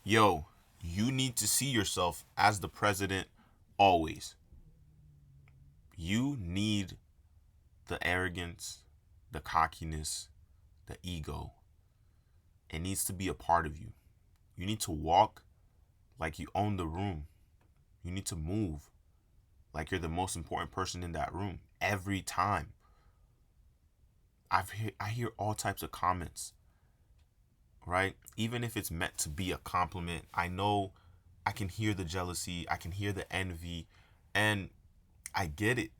Yo, you need to see yourself as the president always. You need the arrogance, the cockiness, the ego. It needs to be a part of you. You need to walk like you own the room. You need to move like you're the most important person in that room every time. I hear all types of comments, right? Even if it's meant to be a compliment, I know I can hear the jealousy, I can hear the envy, and I get it.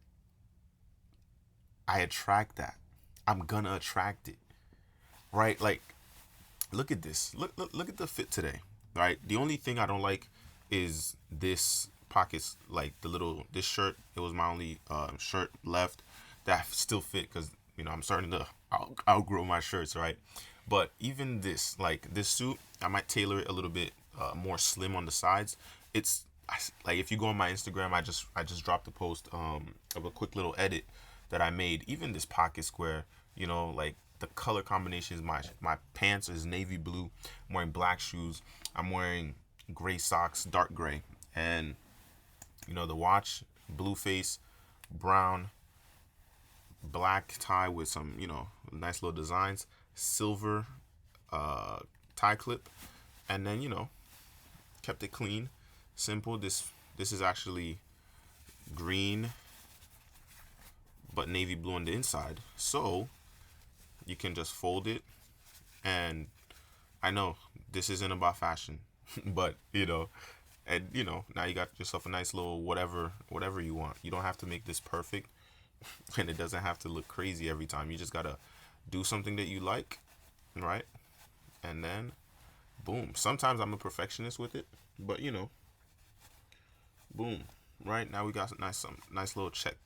I attract that. I'm gonna attract it, right? Like, look at this. Look at the fit today, right? The only thing I don't like is this pockets, like the little this shirt. It was my only shirt left that still fit because I'm starting to outgrow my shirts, right? But even this, like this suit, I might tailor it a little bit more slim on the sides. It's like if you go on my Instagram, I just dropped a post of a quick little edit that I made. Even this pocket square, like the color combinations. My pants is navy blue. I'm wearing black shoes. I'm wearing gray socks, dark gray, and the watch, blue face, brown, black tie with some nice little designs, silver uh, tie clip, and then kept it clean, simple. This is actually green but navy blue on the inside, so you can just fold it. And I know this isn't about fashion, but and now you got yourself a nice little whatever you want. You don't have to make this perfect, and it doesn't have to look crazy every time. You just gotta do something that you like, right? And then boom. Sometimes I'm a perfectionist with it, but boom. Right now we got some nice little check,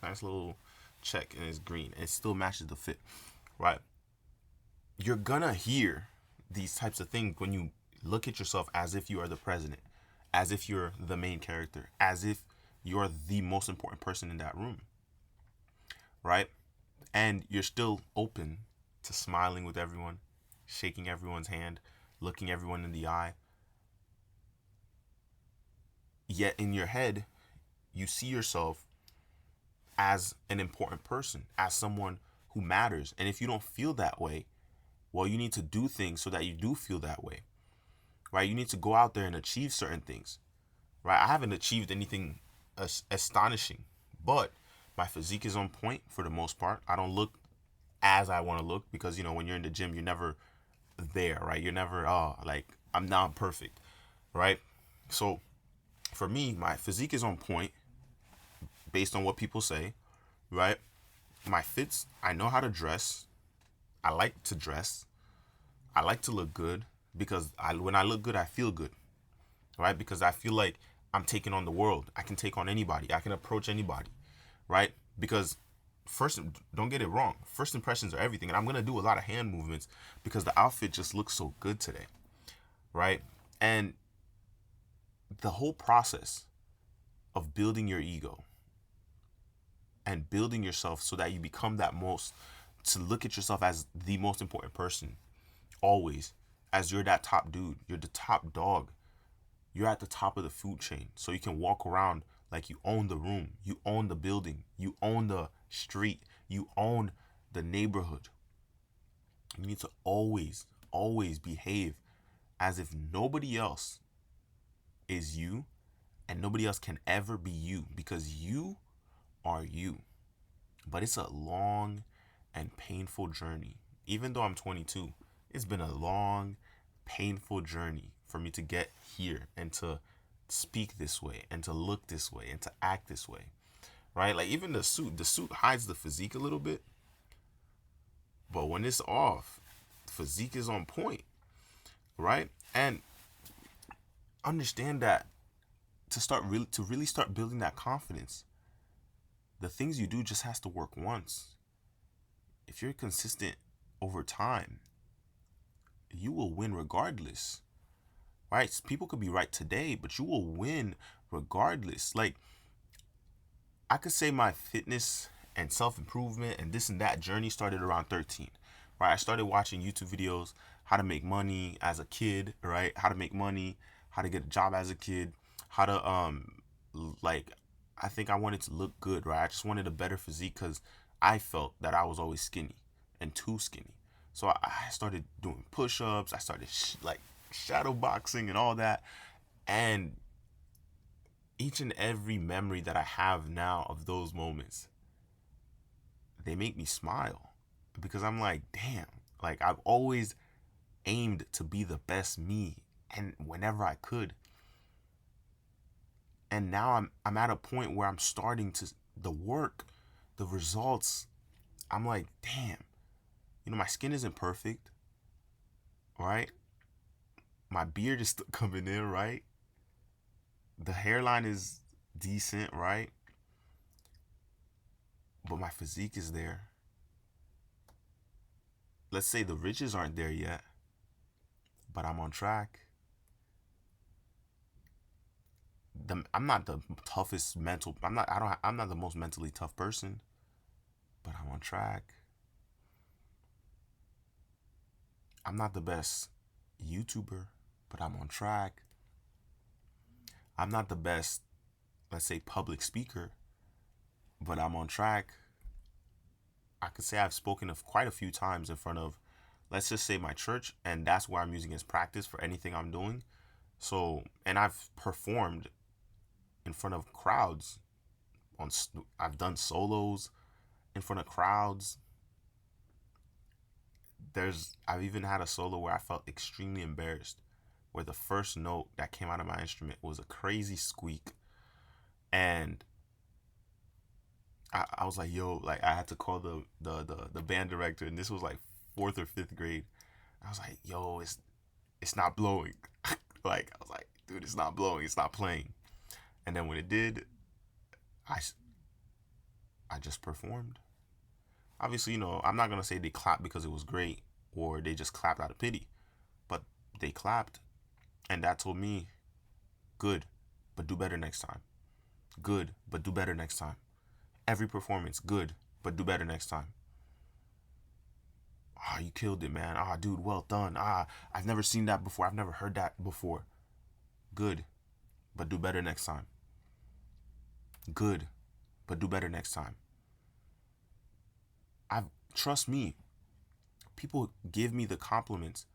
nice little check, and it's green. And it still matches the fit, right? You're gonna hear these types of things when you look at yourself as if you are the president, as if you're the main character, as if you're the most important person in that room, right? And you're still open to smiling with everyone, shaking everyone's hand, looking everyone in the eye. Yet in your head, you see yourself as an important person, as someone who matters. And if you don't feel that way, well, you need to do things so that you do feel that way, right? You need to go out there and achieve certain things, right? I haven't achieved anything astonishing, but my physique is on point for the most part. I don't look as I want to look because when you're in the gym, you're never there, right? You're never like I'm not perfect, right? So for me, my physique is on point based on what people say, right? My fits, I know how to dress. I like to dress. I like to look good because when I look good, I feel good, right? Because I feel like I'm taking on the world. I can take on anybody. I can approach anybody, right? Because first, don't get it wrong. First impressions are everything, and I'm gonna do a lot of hand movements because the outfit just looks so good today, right? And the whole process of building your ego and building yourself so that you become that most to look at yourself as the most important person always, as you're that top dude, you're the top dog, you're at the top of the food chain, so you can walk around like you own the room, you own the building, you own the street, you own the neighborhood. You need to always behave as if nobody else is you and nobody else can ever be you because you are you. But it's a long and painful journey. Even though I'm 22, it's been a long, painful journey for me to get here and to speak this way and to look this way and to act this way, right? Like even the suit hides the physique a little bit, but when it's off, physique is on point, right? And understand that to really start building that confidence, the things you do just has to work once. If you're consistent over time, you will win regardless, right? People could be right today, but you will win regardless. Like I could say my fitness and self improvement and this and that journey started around 13, right? I started watching YouTube videos how to make money as a kid, right? How to make money, how to get a job as a kid, how to like I think I wanted to look good, right? I just wanted a better physique because I felt that I was always skinny and too skinny. So I started doing push-ups. I started like shadow boxing and all that. And each and every memory that I have now of those moments, they make me smile because I'm like, damn, like I've always aimed to be the best me and whenever I could. And now I'm at a point where I'm starting to the work, the results. I'm like, damn, my skin isn't perfect, right? My beard is still coming in, right? The hairline is decent, right? But my physique is there. Let's say the riches aren't there yet, but I'm on track. I'm not the toughest mental. I'm not the most mentally tough person, but I'm on track. I'm not the best YouTuber, but I'm on track. I'm not the best, let's say, public speaker, but I'm on track. I could say I've spoken of quite a few times in front of, let's just say, my church, and that's where I'm using as practice for anything I'm doing. So, and I've performed in front of crowds. I've done solos in front of crowds. I've even had a solo where I felt extremely embarrassed, where the first note that came out of my instrument was a crazy squeak, and I was like, yo, like I had to call the band director, and this was like fourth or fifth grade. I was like, yo, it's not blowing. Like I was like, dude, it's not blowing, it's not playing. And then when it did, I I just performed. Obviously, I'm not gonna say they clapped because it was great or they just clapped out of pity, but they clapped, and that told me, good, but do better next time. Good, but do better next time. Every performance, good, but do better next time. Ah, you killed it, man. Ah, dude, well done. Ah, I've never seen that before. I've never heard that before. Good, but do better next time. Good, but do better next time. Trust me, people give me the compliments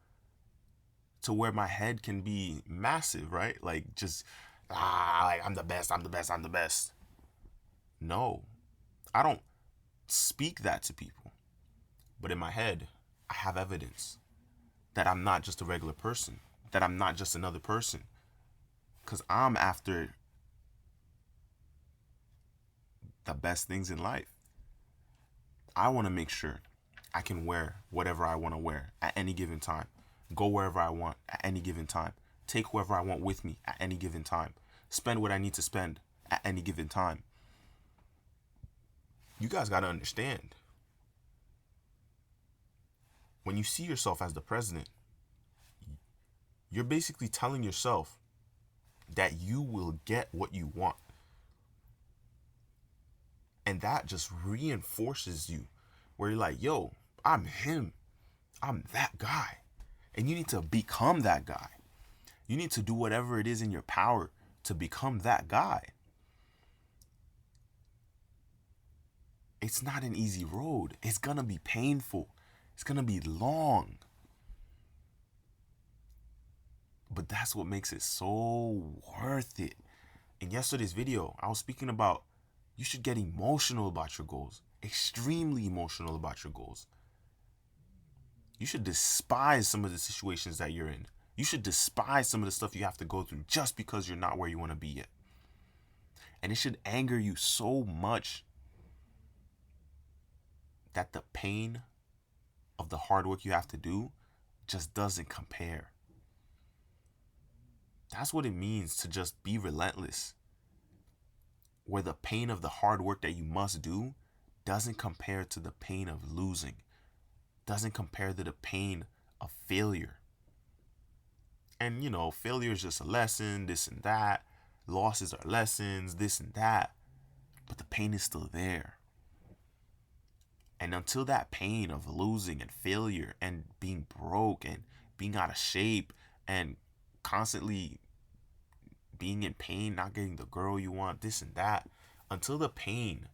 to where my head can be massive, right? Like just like I'm the best, I'm the best, I'm the best. No, I don't speak that to people. But in my head, I have evidence that I'm not just a regular person, that I'm not just another person. Because I'm after the best things in life. I want to make sure I can wear whatever I want to wear at any given time, go wherever I want at any given time, take whoever I want with me at any given time, spend what I need to spend at any given time. You guys got to understand, when you see yourself as the president, you're basically telling yourself that you will get what you want. And that just reinforces you, where you're like, yo, I'm him. I'm that guy. And you need to become that guy. You need to do whatever it is in your power to become that guy. It's not an easy road. It's going to be painful. It's going to be long. But that's what makes it so worth it. In yesterday's video, I was speaking about you should get emotional about your goals. Extremely emotional about your goals. You should despise some of the situations that you're in. You should despise some of the stuff you have to go through just because you're not where you want to be yet. And it should anger you so much that the pain of the hard work you have to do just doesn't compare. That's what it means to just be relentless. Where the pain of the hard work that you must do doesn't compare to the pain of losing, doesn't compare to the pain of failure. And failure is just a lesson, this and that. Losses are lessons, this and that. But the pain is still there. And until that pain of losing and failure and being broke and being out of shape and constantly being in pain, not getting the girl you want, this and that, until the pain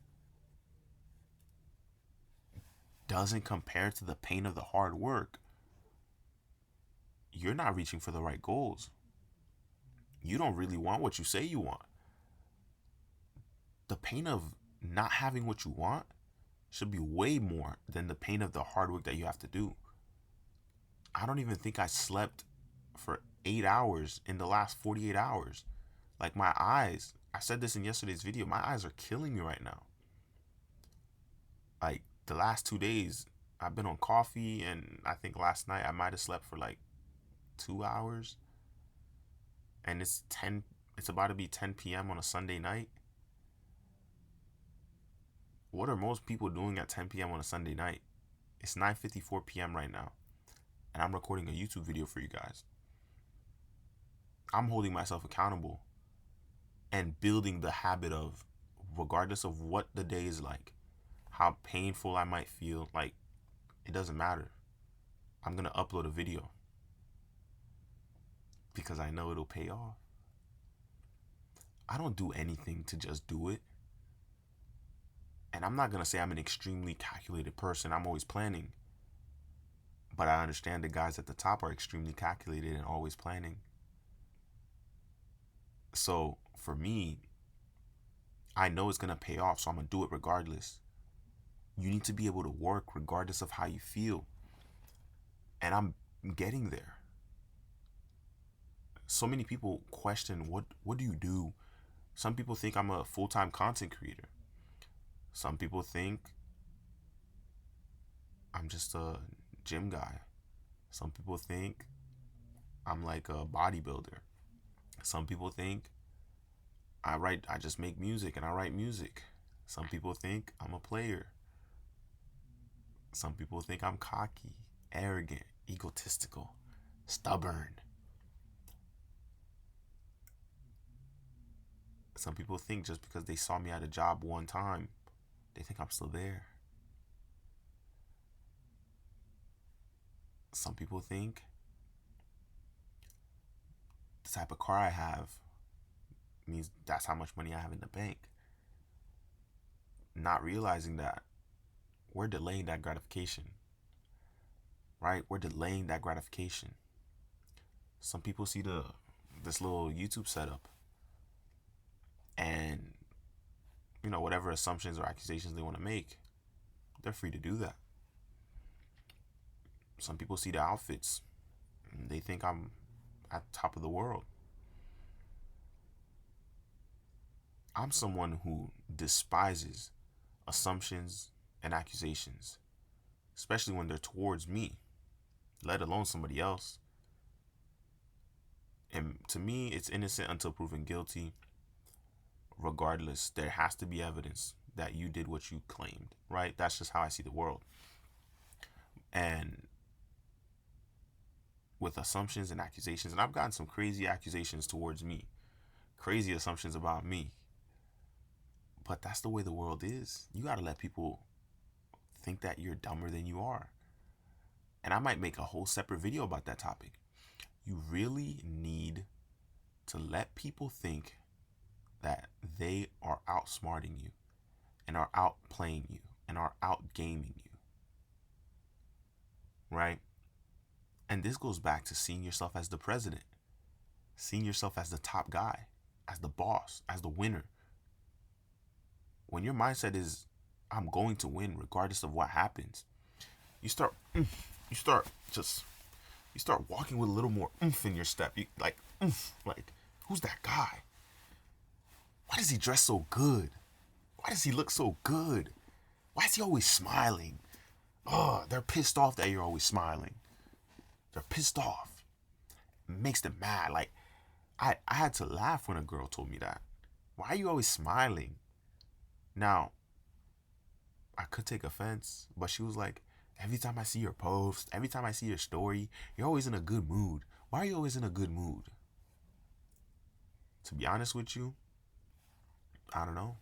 doesn't compare to the pain of the hard work, you're not reaching for the right goals. You don't really want what you say you want. The pain of not having what you want should be way more than the pain of the hard work that you have to do. I don't even think I slept for 8 hours in the last 48 hours. Like, my eyes, I said this in yesterday's video, my eyes are killing me right now. Like, the last 2 days, I've been on coffee, and I think last night I might have slept for like 2 hours. And it's about to be 10 p.m. on a Sunday night. What are most people doing at 10 p.m. on a Sunday night? It's 9:54 p.m. right now, and I'm recording a YouTube video for you guys. I'm holding myself accountable and building the habit of, regardless of what the day is like, how painful I might feel, like, it doesn't matter. I'm going to upload a video because I know it'll pay off. I don't do anything to just do it. And I'm not going to say I'm an extremely calculated person. I'm always planning. But I understand the guys at the top are extremely calculated and always planning. So for me, I know it's going to pay off, so I'm going to do it regardless. You need to be able to work regardless of how you feel. And I'm getting there. So many people question, what do you do? Some people think I'm a full-time content creator. Some people think I'm just a gym guy. Some people think I'm like a bodybuilder. Some people think I just make music and I write music. Some people think I'm a player. Some people think I'm cocky, arrogant, egotistical, stubborn. Some people think just because they saw me at a job one time, they think I'm still there. Some people think the type of car I have means that's how much money I have in the bank. Not realizing that we're delaying that gratification, right? We're delaying that gratification. Some people see this little YouTube setup and, whatever assumptions or accusations they want to make, they're free to do that. Some people see the outfits and they think I'm at the top of the world. I'm someone who despises assumptions and accusations, especially when they're towards me, let alone somebody else. And to me, it's innocent until proven guilty. Regardless, there has to be evidence that you did what you claimed, right? That's just how I see the world. And with assumptions and accusations, and I've gotten some crazy accusations towards me, crazy assumptions about me. But that's the way the world is. You got to let people think that you're dumber than you are. And I might make a whole separate video about that topic. You really need to let people think that they are outsmarting you and are outplaying you and are outgaming you. Right? And this goes back to seeing yourself as the president, seeing yourself as the top guy, as the boss, as the winner. When your mindset is, I'm going to win regardless of what happens, you start walking with a little more oomph in your step. Like, who's that guy? Why does he dress so good? Why does he look so good? Why is he always smiling? Oh, they're pissed off that you're always smiling. They're pissed off. It makes them mad. Like, I had to laugh when a girl told me that. Why are you always smiling? Now, I could take offense, but she was like, every time I see your post, every time I see your story, you're always in a good mood. Why are you always in a good mood? To be honest with you, I don't know.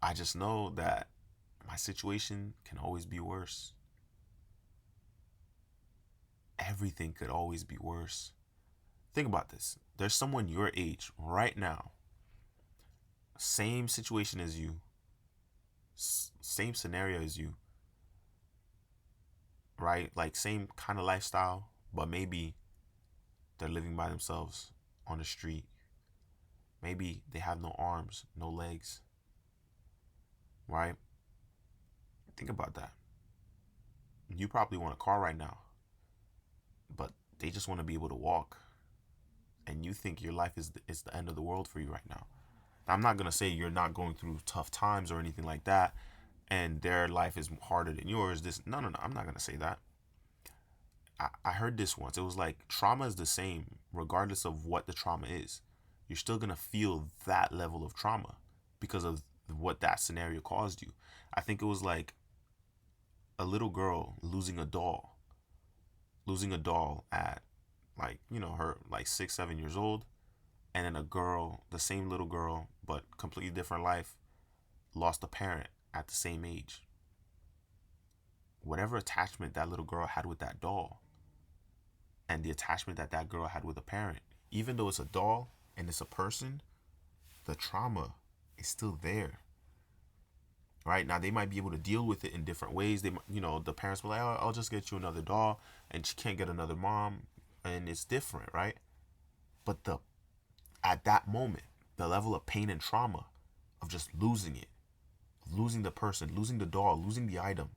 I just know that my situation can always be worse. everything could always be worse. Think about this. There's someone your age right now, same situation as you, same scenario as you, right? Like same kind of lifestyle, but maybe they're living by themselves on the street. Maybe they have no arms, no legs, right? Think about that. You probably want a car right now, but they just want to be able to walk. And you think your life is the end of the world for you right now. Now, I'm not going to say you're not going through tough times or anything like that, and their life is harder than yours. No, I'm not going to say that. I heard this once. It was like trauma is the same regardless of what the trauma is. You're still going to feel that level of trauma because of what that scenario caused you. I think it was like a little girl losing a doll at like, her like 6, 7 years old. And then a girl, the same little girl, but completely different life, lost a parent at the same age. Whatever attachment that little girl had with that doll and the attachment that that girl had with a parent, even though it's a doll and it's a person, the trauma is still there. Right now, they might be able to deal with it in different ways. They, the parents were like, "Oh, I'll just get you another doll," and she can't get another mom, and it's different, right? But at that moment, the level of pain and trauma of just losing it, losing the person, losing the doll, losing the item,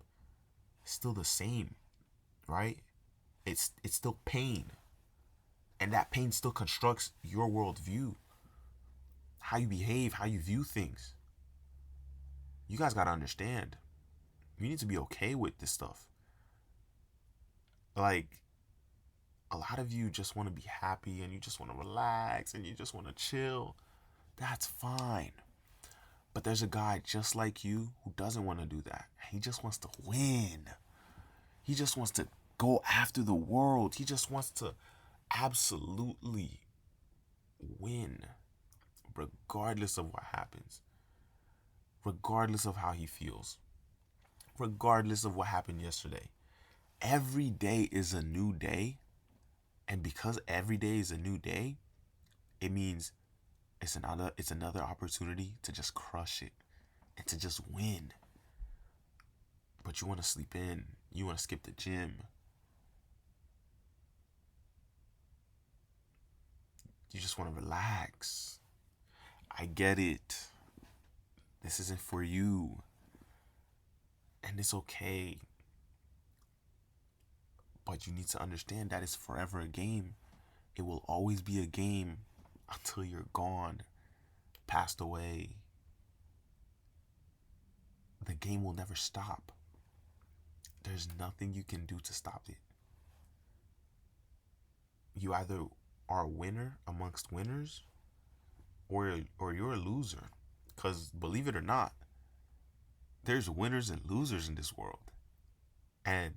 is still the same, right? It's still pain, and that pain still constructs your worldview, how you behave, how you view things. You guys gotta understand. You need to be okay with this stuff. Like, a lot of you just want to be happy and you just want to relax and you just want to chill. That's fine. But there's a guy just like you who doesn't want to do that. He just wants to win. He just wants to go after the world. He just wants to absolutely win, regardless of what happens, regardless of how he feels, regardless of what happened yesterday. Every day is a new day. And because every day is a new day, it means it's another opportunity to just crush it and to just win. But you want to sleep in. You want to skip the gym. You just want to relax. I get it. This isn't for you. And it's okay. But you need to understand that it's forever a game. It will always be a game until you're gone, passed away. The game will never stop. There's nothing you can do to stop it. You either are a winner amongst winners or you're a loser. Because believe it or not, there's winners and losers in this world. And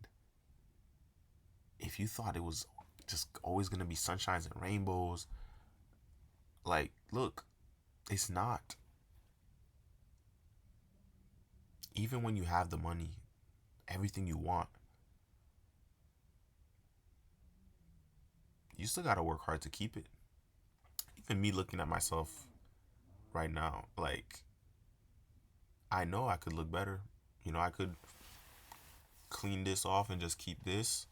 if you thought it was just always going to be sunshines and rainbows, like, look, it's not. Even when you have the money, everything you want, you still got to work hard to keep it. Even me looking at myself right now, like, I know I could look better. I could clean this off and just keep this.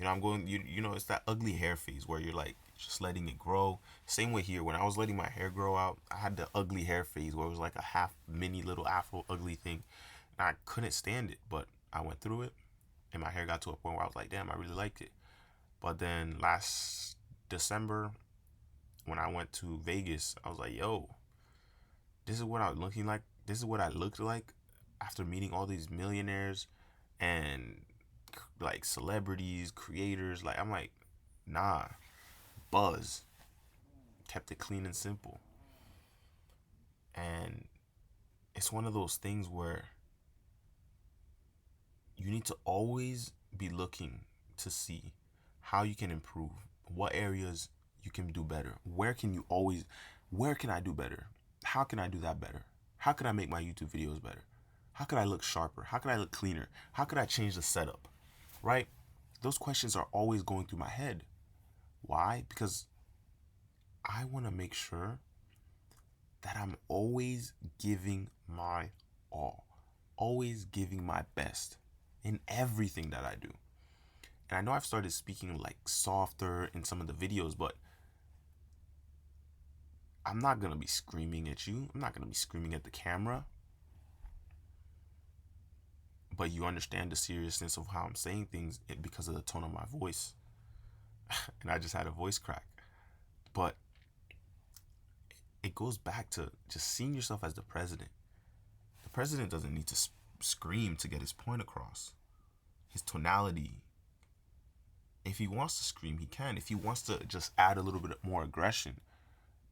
I'm going, it's that ugly hair phase where you're like just letting it grow. Same way here. When I was letting my hair grow out, I had the ugly hair phase where it was like a half mini little afro ugly thing. And I couldn't stand it, but I went through it and my hair got to a point where I was like, damn, I really liked it. But then last December, when I went to Vegas, I was like, yo, this is what I'm looking like. This is what I looked like after meeting all these millionaires and like celebrities, creators. Like, I'm like, nah, buzz. Kept it clean and simple. And it's one of those things where you need to always be looking to see how you can improve, what areas you can do better. Where can I do better? How can I do that better? How can I make my YouTube videos better? How could I look sharper? How could I look cleaner? How could I change the setup? Right? those questions are always going through my head. Why? Because I want to make sure that I'm always giving my all, always giving my best in everything that I do. And I know I've started speaking like softer in some of the videos, but I'm not going to be screaming at you. I'm not going to be screaming at the camera. But you understand the seriousness of how I'm saying things because of the tone of my voice. And I just had a voice crack. But it goes back to just seeing yourself as the president. The president doesn't need to scream to get his point across. His tonality. If he wants to scream, he can. If he wants to just add a little bit more aggression,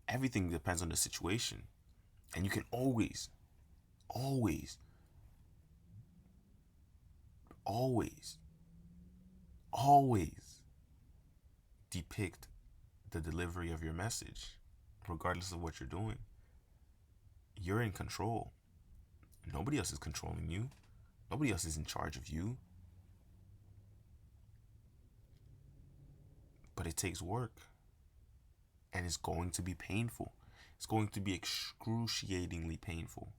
everything depends on the situation. And you can always, always, always, always depict the delivery of your message, regardless of what you're doing. You're in control. Nobody else is controlling you. Nobody else is in charge of you. But it takes work. And it's going to be painful. It's going to be excruciatingly painful.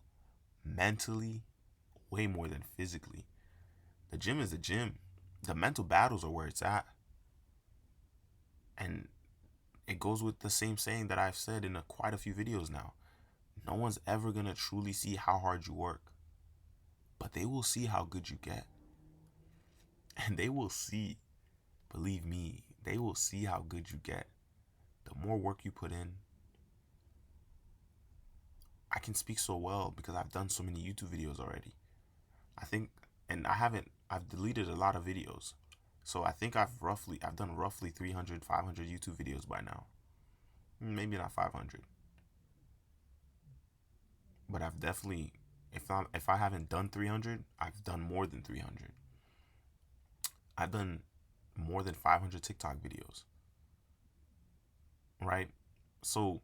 Mentally, way more than physically. The gym is the gym. The mental battles are where it's at. And it goes with the same saying that I've said in quite a few videos now. No one's ever going to truly see how hard you work. But they will see how good you get. And they will see, believe me, they will see how good you get. The more work you put in. I can speak so well because I've done so many YouTube videos already. I think, and I've deleted a lot of videos. So I think I've done roughly 300, 500 YouTube videos by now. Maybe not 500. But I've definitely, if I haven't done 300, I've done more than 300. I've done more than 500 TikTok videos. Right? So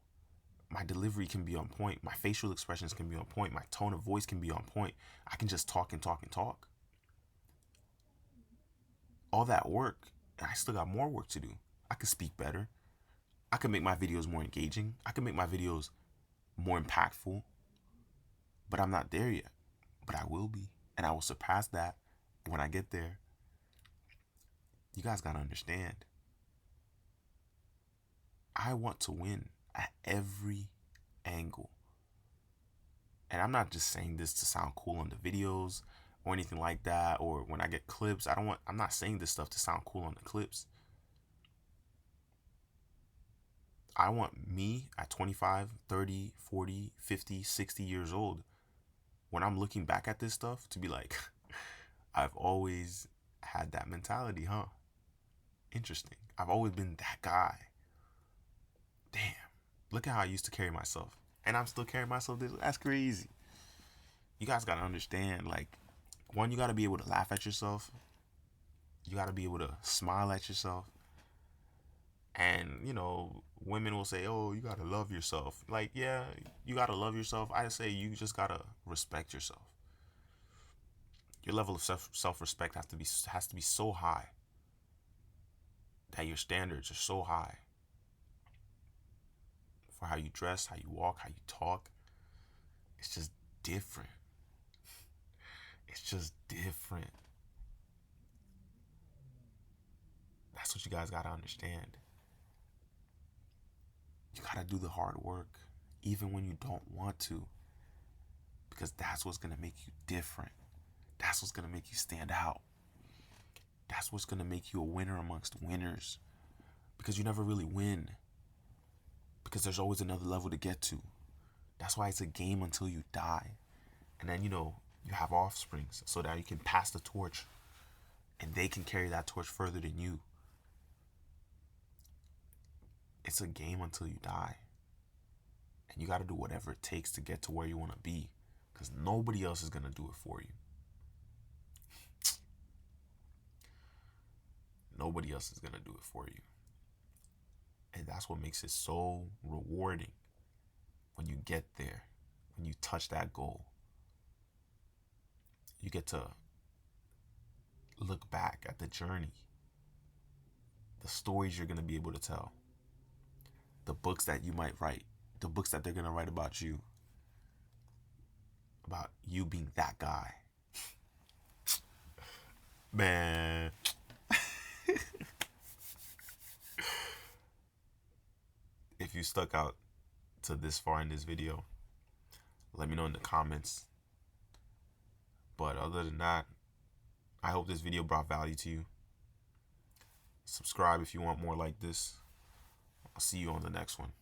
my delivery can be on point. My facial expressions can be on point. My tone of voice can be on point. I can just talk and talk and talk. All that work, and I still got more work to do. I could speak better. I could make my videos more engaging. I could make my videos more impactful. But I'm not there yet. But I will be. And I will surpass that when I get there. You guys got to understand. I want to win at every angle. And I'm not just saying this to sound cool on the videos or anything like that, or when I get clips. I'm not saying this stuff to sound cool on the clips. I want me at 25, 30, 40, 50, 60 years old, when I'm looking back at this stuff, to be like, I've always had that mentality, huh? Interesting. I've always been that guy. Damn. Look at how I used to carry myself. And I'm still carrying myself this way. That's crazy. You guys got to understand, like, one, you got to be able to laugh at yourself. You got to be able to smile at yourself. And, women will say, oh, you got to love yourself. Like, yeah, you got to love yourself. I say you just got to respect yourself. Your level of self-respect has to be so high that your standards are so high for how you dress, how you walk, how you talk. It's just different. It's just different. That's what you guys got to understand. You got to do the hard work, even when you don't want to, because that's what's going to make you different. That's what's going to make you stand out. That's what's going to make you a winner amongst winners, because you never really win, because there's always another level to get to. That's why it's a game until you die. And then, you have offsprings so that you can pass the torch and they can carry that torch further than you. It's a game until you die. And you got to do whatever it takes to get to where you want to be, because nobody else is going to do it for you. Nobody else is going to do it for you. And that's what makes it so rewarding when you get there, when you touch that goal. You get to look back at the journey the stories you're going to be able to tell, the books that you might write, the books that they're going to write about you being that guy. Man. If you stuck out to this far in this video, let me know in the comments. But other than that, I hope this video brought value to you. Subscribe if you want more like this. I'll see you on the next one.